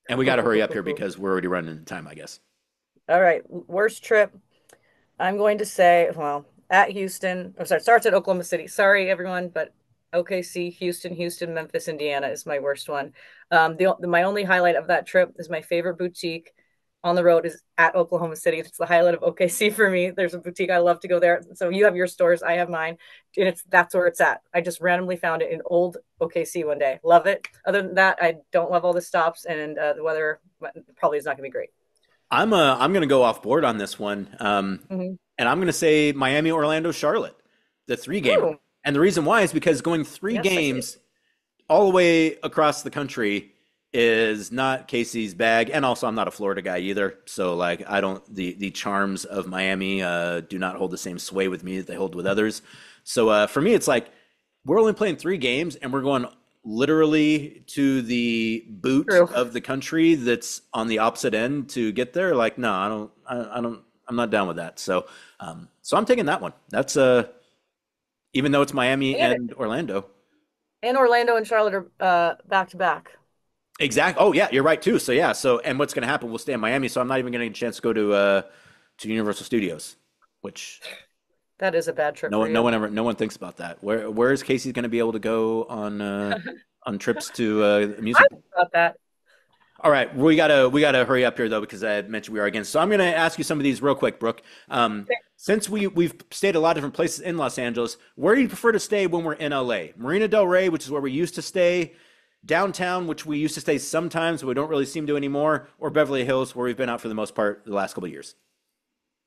And we got to hurry up here because we're already running into time, I guess. All right, worst trip. I'm going to say, well, at Houston. Oh, sorry, starts at Oklahoma City. Sorry, everyone, but OKC, Houston, Memphis, Indiana is my worst one. My only highlight of that trip is my favorite boutique on the road is at Oklahoma City. It's the highlight of OKC for me. There's a boutique I love to go there. So you have your stores, I have mine, and that's where it's at. I just randomly found it in old OKC one day. Love it. Other than that, I don't love all the stops, and the weather probably is not going to be great. I'm going to go off board on this one, and I'm going to say Miami, Orlando, Charlotte, the 3-game. And the reason why is because going three games all the way across the country is not Casey's bag, and also I'm not a Florida guy either. So like the charms of Miami do not hold the same sway with me that they hold with others. So for me, it's like we're only playing 3 games, and we're going literally to the boot of the country that's on the opposite end to get there. Like, no, I'm not down with that. So I'm taking that one. That's even though it's Miami and Orlando. And Orlando and Charlotte are back to back. Exactly. Oh yeah, you're right too. So yeah. So and what's going to happen? We'll stay in Miami. So I'm not even getting a chance to go to Universal Studios, which that is a bad trip. No one thinks about that. Where is Casey going to be able to go on trips to music? I think about that. All right, we gotta hurry up here though because I had mentioned we are again. So I'm going to ask you some of these real quick, Brooke. Since we've stayed a lot of different places in Los Angeles, where do you prefer to stay when we're in LA? Marina Del Rey, which is where we used to stay. Downtown, which we used to stay sometimes, but we don't really seem to anymore, or Beverly Hills, where we've been out for the most part the last couple of years.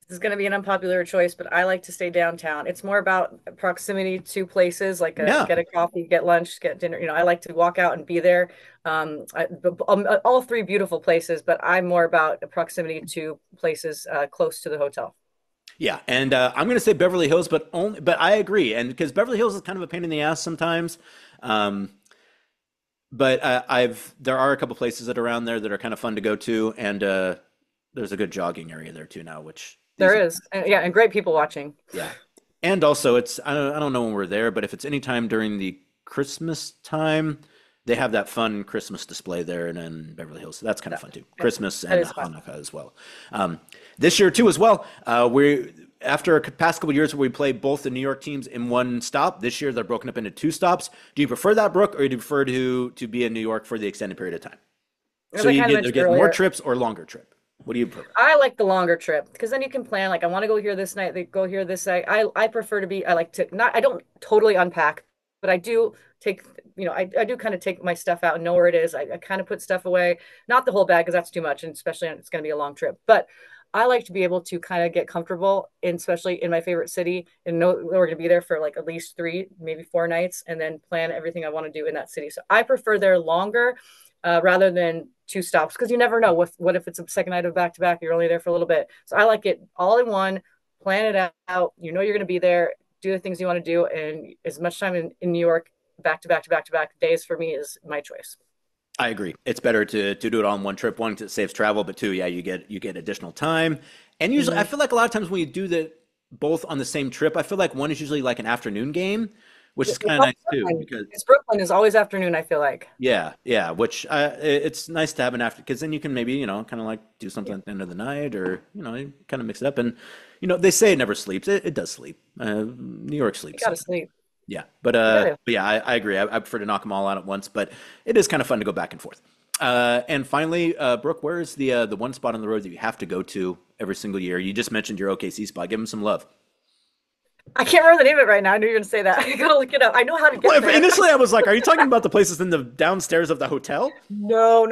This is going to be an unpopular choice, but I like to stay downtown. It's more about proximity to places, like get a coffee, get lunch, get dinner. I like to walk out and be there. All 3 beautiful places, but I'm more about proximity to places close to the hotel. Yeah, and I'm going to say Beverly Hills, but I agree, and because Beverly Hills is kind of a pain in the ass sometimes. But there are a couple places that are around there that are kind of fun to go to, and there's a good jogging area there too now, which there is, and great people watching. Yeah, and also I don't know when we're there, but if it's any time during the Christmas time, they have that fun Christmas display there in Beverly Hills, so that's kind of fun too. Christmas and Hanukkah as well. This year too as well. After a past couple of years where we play both the New York teams in one stop, this year they're broken up into 2 stops. Do you prefer that, Brooke, or do you prefer to be in New York for the extended period of time? So you get more trips or longer trip? What do you prefer? I like the longer trip because then you can plan. Like I want to go here this night. They go here this night. I prefer to be. I like to not. I don't totally unpack, but I do take. I do kind of take my stuff out and know where it is. I kind of put stuff away, not the whole bag because that's too much, and especially it's going to be a long trip, but. I like to be able to kind of get comfortable, especially in my favorite city, and know we're going to be there for like at least 3, maybe 4 nights, and then plan everything I want to do in that city. So I prefer there longer rather than 2 stops because you never know what if it's a second night of back to back. You're only there for a little bit, so I like it all in one. Plan it out. You're going to be there. Do the things you want to do, and as much time in New York, back to back days for me is my choice. I agree. It's better to do it on one trip. One, it saves travel, but 2, you get additional time. And usually, I feel like a lot of times when you do that both on the same trip, I feel like one is usually like an afternoon game, which is kind of nice too. Because Brooklyn is always afternoon. I feel like. Yeah. Which it's nice to have an after because then you can maybe kind of like do something at the end of the night or kind of mix it up. And they say it never sleeps. It does sleep. New York sleeps. You gotta sleep. Yeah, but yeah, I agree. I prefer to knock them all out at once, but it is kind of fun to go back and forth. And finally, Brooke, where is the one spot on the road that you have to go to every single year? You just mentioned your OKC spot. Give them some love. I can't remember the name of it right now. I knew you were going to say that. I got to look it up. I know how to get Well, there. initially, I was like, "Are you talking about the places in the downstairs of the hotel?" No.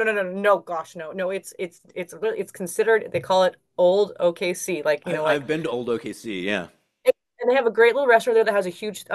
Gosh, no. It's considered. They call it Old OKC. Like I've been to Old OKC. Yeah. and they have a great little restaurant there that has a huge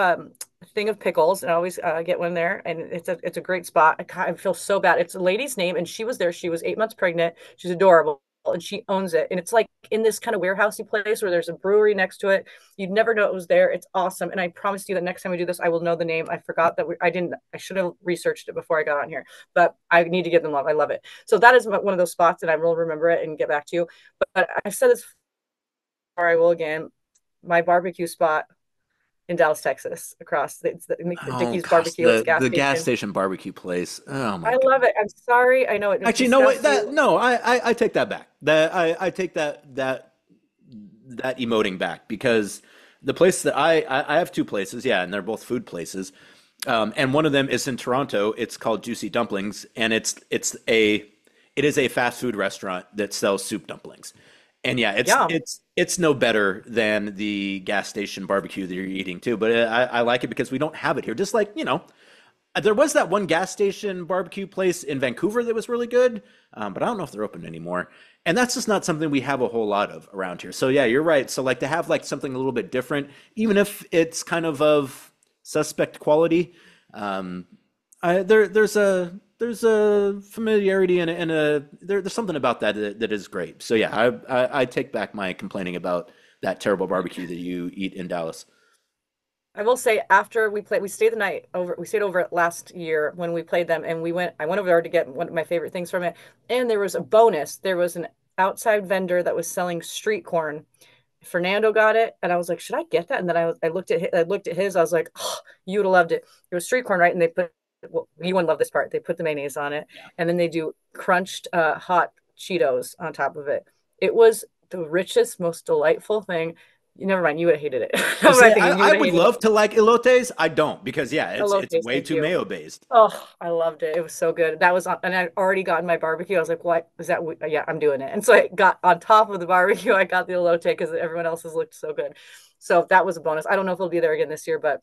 thing of pickles, and I always get one there. And it's a great spot. I feel so bad. It's a lady's name, and she was there. She was 8 months pregnant. She's adorable, and she owns it. And it's like in this kind of warehousey place where there's a brewery next to it. You'd never know it was there. It's awesome. And I promise you that next time we do this, I will know the name. I forgot that I didn't. I should have researched it before I got on here, but I need to give them love. I love it. So that is one of those spots, and I will remember it and get back to you. But I've said this before. I will again. My barbecue spot in Dallas, Texas, across it's the Dickey's gosh, Barbecue. It's the gas station barbecue place. Oh my I love it. I'm sorry. I know it. Actually, no, wait, I take that back. I take that emoting back, because the place that I have two places, yeah, and they're both food places. And one of them is in Toronto. It's called Juicy Dumplings, and it is a fast food restaurant that sells soup dumplings. And yeah, it's no better than the gas station barbecue that you're eating too. But I like it because we don't have it here. Just like, there was that one gas station barbecue place in Vancouver that was really good, but I don't know if they're open anymore. And that's just not something we have a whole lot of around here. So yeah, you're right. So like to have like something a little bit different, even if it's kind of suspect quality, there's a familiarity and there's something about that is great. So yeah, I take back my complaining about that terrible barbecue that you eat in Dallas. I will say after we stayed the night over. We stayed over last year when we played them, and I went over there to get one of my favorite things from it. And there was a bonus. There was an outside vendor that was selling street corn. Fernando got it, and I was like, should I get that? And then I looked at his. I was like, oh, you would have loved it. It was street corn, right? And they put, well, you wouldn't love this part. They put the mayonnaise on it, and then they do crunched hot Cheetos on top of it. It was the richest, most delightful thing. Never mind, you would have hated it. I would love to like elotes. I don't, because yeah, it's way too mayo based. Oh, I loved it. It was so good. That was and I'd already gotten my barbecue. I was like, what is that? Yeah, I'm doing it. And so I got on top of the barbecue. I got the elote because everyone else's looked so good. So that was a bonus. I don't know if it'll be there again this year, but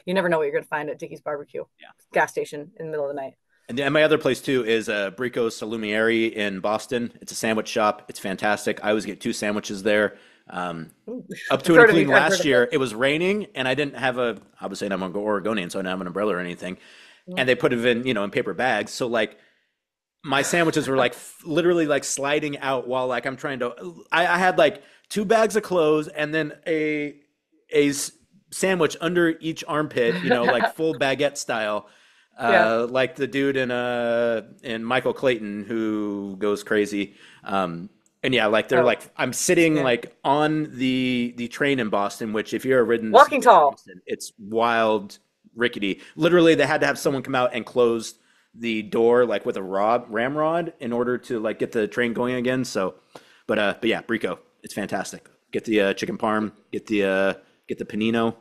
you never know what you're going to find at Dickey's Barbecue. Yeah, gas station in the middle of the night. And my other place too is Brico's Salumiere in Boston. It's a sandwich shop. It's fantastic. I always get 2 sandwiches there. Up to and including last year, it was raining, and I didn't have obviously I'm an Oregonian, so I didn't have an umbrella or anything. And they put it in paper bags. So like my sandwiches were like literally like sliding out while like I'm trying to. I had like 2 bags of clothes and then a sandwich under each armpit, like full baguette style. Like the dude in Michael Clayton who goes crazy. And yeah, like they're like I'm sitting like on the train in Boston, which if you're ever ridden walking tall, Boston, it's wild, rickety. Literally, they had to have someone come out and close the door like with a ramrod in order to like get the train going again. So, but yeah, Brico, it's fantastic. Get the chicken parm, get the panino.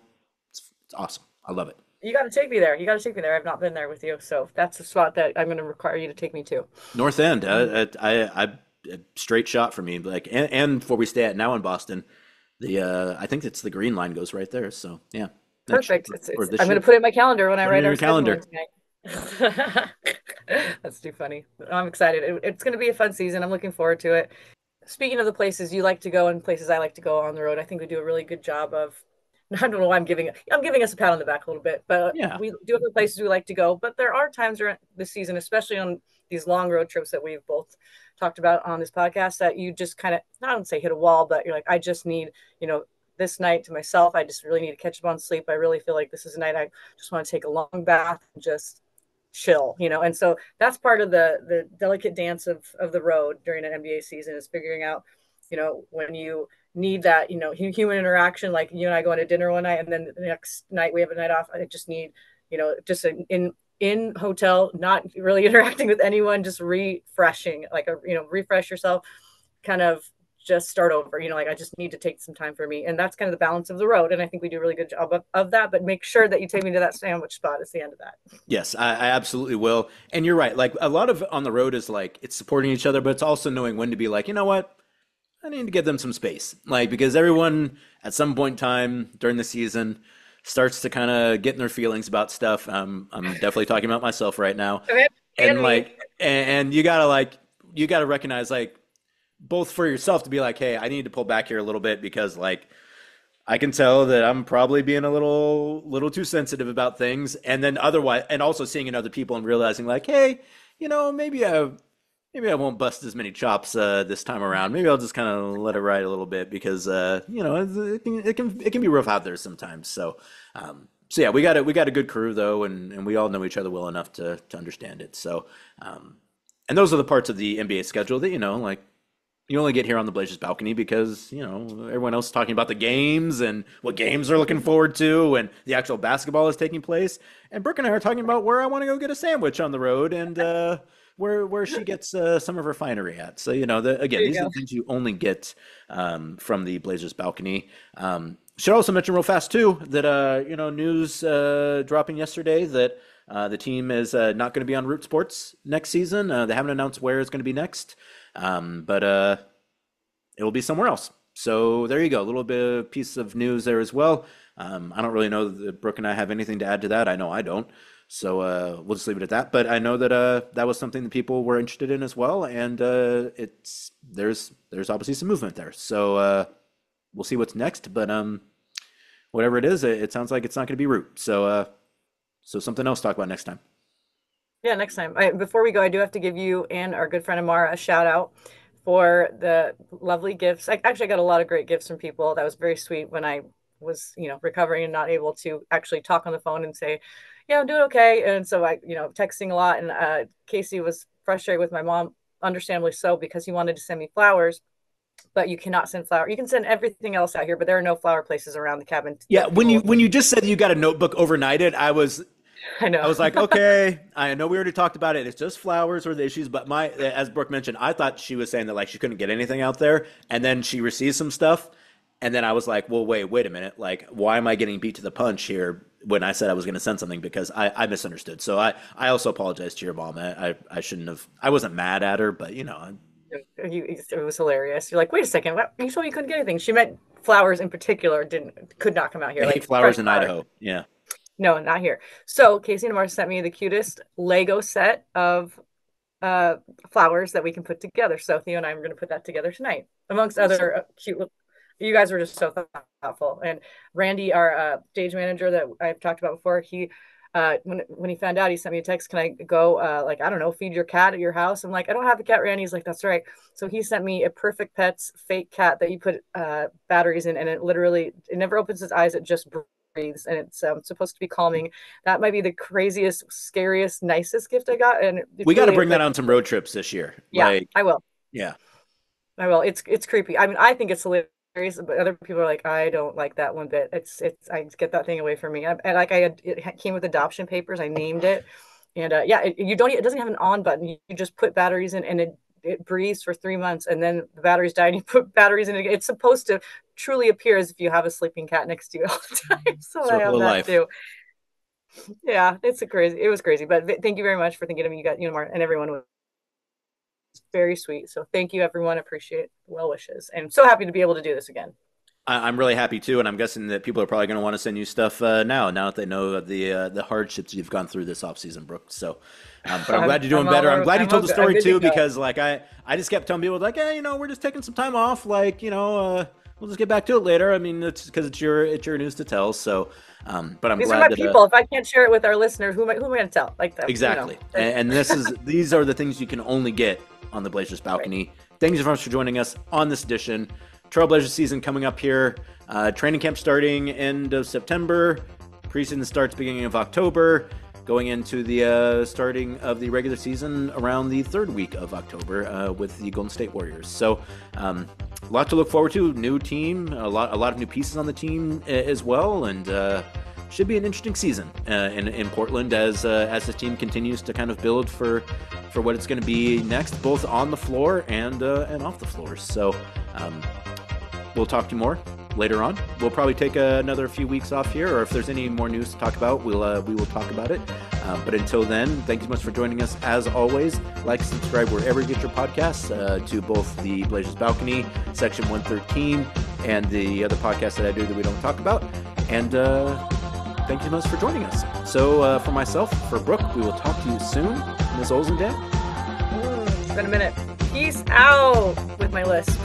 It's awesome. I love it. You got to take me there. I've not been there with you, so that's the spot that I'm going to require you to take me to. North End. I a straight shot for me, like, and where we stay at now in Boston, I think it's the Green Line goes right there. So yeah, perfect. I'm going to put it in my calendar when I write our calendar. That's too funny. I'm excited. It's going to be a fun season. I'm looking forward to it. Speaking of the places you like to go and places I like to go on the road, I think we do a really good job of. I don't know why I'm giving us a pat on the back a little bit, but yeah, we do have the places we like to go. But there are times during the season, especially on these long road trips that we've both talked about on this podcast, that you just kind of, I don't say hit a wall, but you're like, I just need, this night to myself. I just really need to catch up on sleep. I really feel like this is a night I just want to take a long bath and just chill, and so that's part of the delicate dance of the road during an NBA season, is figuring out, when you need that, human interaction, like you and I go on a dinner one night and then the next night we have a night off. I just need, just in hotel, not really interacting with anyone, just refreshing, like refresh yourself, kind of just start over, like I just need to take some time for me. And that's kind of the balance of the road. And I think we do a really good job of that, but make sure that you take me to that sandwich spot at the end of that. Yes, I absolutely will. And you're right. Like a lot of on the road is like, it's supporting each other, but it's also knowing when to be like, you know what? I need to give them some space, like, because everyone at some point in time during the season starts to kind of get in their feelings about stuff. I'm definitely talking about myself right now. And you gotta recognize, like, both for yourself to be like, hey, I need to pull back here a little bit because, like, I can tell that I'm probably being a little too sensitive about things, and then otherwise, and also seeing in other people and realizing, like, hey, maybe I won't bust as many chops this time around. Maybe I'll just kind of let it ride a little bit because it can be rough out there sometimes. So yeah, we got a good crew though, and we all know each other well enough to understand it. So and those are the parts of the NBA schedule that like you only get here on the Blazers balcony because everyone else is talking about the games and what games they're looking forward to, and the actual basketball is taking place. And Brooke and I are talking about where I want to go get a sandwich on the road and where she gets some of her finery at. So again, these are the things you only get from the Blazers balcony. Should also mention real fast too that news dropping yesterday that the team is not going to be on Root Sports next season. They haven't announced where it's going to be next. But it will be somewhere else. So there you go. A little bit of piece of news there as well. I don't really know that Brooke and I have anything to add to that. I know I don't. So we'll just leave it at that. But I know that that was something that people were interested in as well. And there's obviously some movement there. So we'll see what's next. But whatever it is, it sounds like it's not going to be Root. So something else to talk about next time. Yeah, next time. Before we go, I do have to give you and our good friend Amara a shout out for the lovely gifts. I got a lot of great gifts from people. That was very sweet when I was, recovering and not able to actually talk on the phone and say, yeah, I'm doing okay. And so I, texting a lot. And Casey was frustrated with my mom, understandably so, because he wanted to send me flowers. But you cannot send flowers. You can send everything else out here, but there are no flower places around the cabin. Yeah, when you just said that you got a notebook overnighted, I know. I was like, okay, I know we already talked about it. It's just flowers or the issues. But as Brooke mentioned, I thought she was saying that, like, she couldn't get anything out there. And then she received some stuff. And then I was like, well, wait a minute. Like, why am I getting beat to the punch here when I said I was going to send something? Because I misunderstood. So I also apologize to your mom. I shouldn't have. I wasn't mad at her, but, it was hilarious. You're like, wait a second. What? You told me you couldn't get anything. She meant flowers in particular could not come out here. I hate flowers in Idaho. Yeah. No, not here. So Casey and Amara sent me the cutest Lego set of flowers that we can put together. So Theo and I are going to put that together tonight, amongst other cute. You guys were just so thoughtful. And Randy, our stage manager that I've talked about before, he when he found out, he sent me a text. Can I go I don't know, feed your cat at your house? I'm like, I don't have a cat, Randy. He's like, that's right. So he sent me a Perfect Pets fake cat that you put batteries in, and it never opens its eyes. It just breathes, and it's supposed to be calming. That might be the craziest, scariest, nicest gift I got. And we got to bring that on some road trips this year. Yeah, I will. Yeah, I will. It's creepy. I mean, I think it's hilarious, but other people are like, I don't like that one bit. It's I get that thing away from me. It came with adoption papers. I named it, and it doesn't have an on button. You just put batteries in, and it breathes for 3 months, and then the batteries die, and you put batteries in it. It's supposed to truly appear as if you have a sleeping cat next to you all the time. So I have that too. Yeah, it was crazy. But thank you very much for thinking of me. You got Mark and everyone was very sweet. So thank you, everyone. Appreciate well wishes, and I'm so happy to be able to do this again. I'm really happy too, and I'm guessing that people are probably going to want to send you stuff now that they know of the hardships you've gone through this offseason, Brooke. So, but I'm glad you're doing better. I'm glad you told the story too, because like I just kept telling people like, hey, we're just taking some time off, like we'll just get back to it later. I mean, it's because it's your news to tell. So, but I'm these glad are my people. If I can't share it with our listeners, who am I going to tell? Like that, exactly. And these are the things you can only get on the Blazers balcony. Right. Thank you so much for joining us on this edition. Trailblazers season coming up here. Training camp starting end of September. Preseason starts beginning of October. Going into the starting of the regular season around the third week of October with the Golden State Warriors. So a lot to look forward to. New team, a lot of new pieces on the team as well, and should be an interesting season in Portland as the team continues to kind of build for what it's going to be next, both on the floor and off the floor. So we'll talk to you more later on. We'll probably take another few weeks off here, or if there's any more news to talk about, we will talk about it. But until then, thank you so much for joining us. As always, like, subscribe wherever you get your podcasts to both the Blazers Balcony, Section 113, and the other podcasts that I do that we don't talk about. And thank you so much for joining us. So for myself, for Brooke, we will talk to you soon. Ms. Olzendam. It's been a minute. Peace out with my list.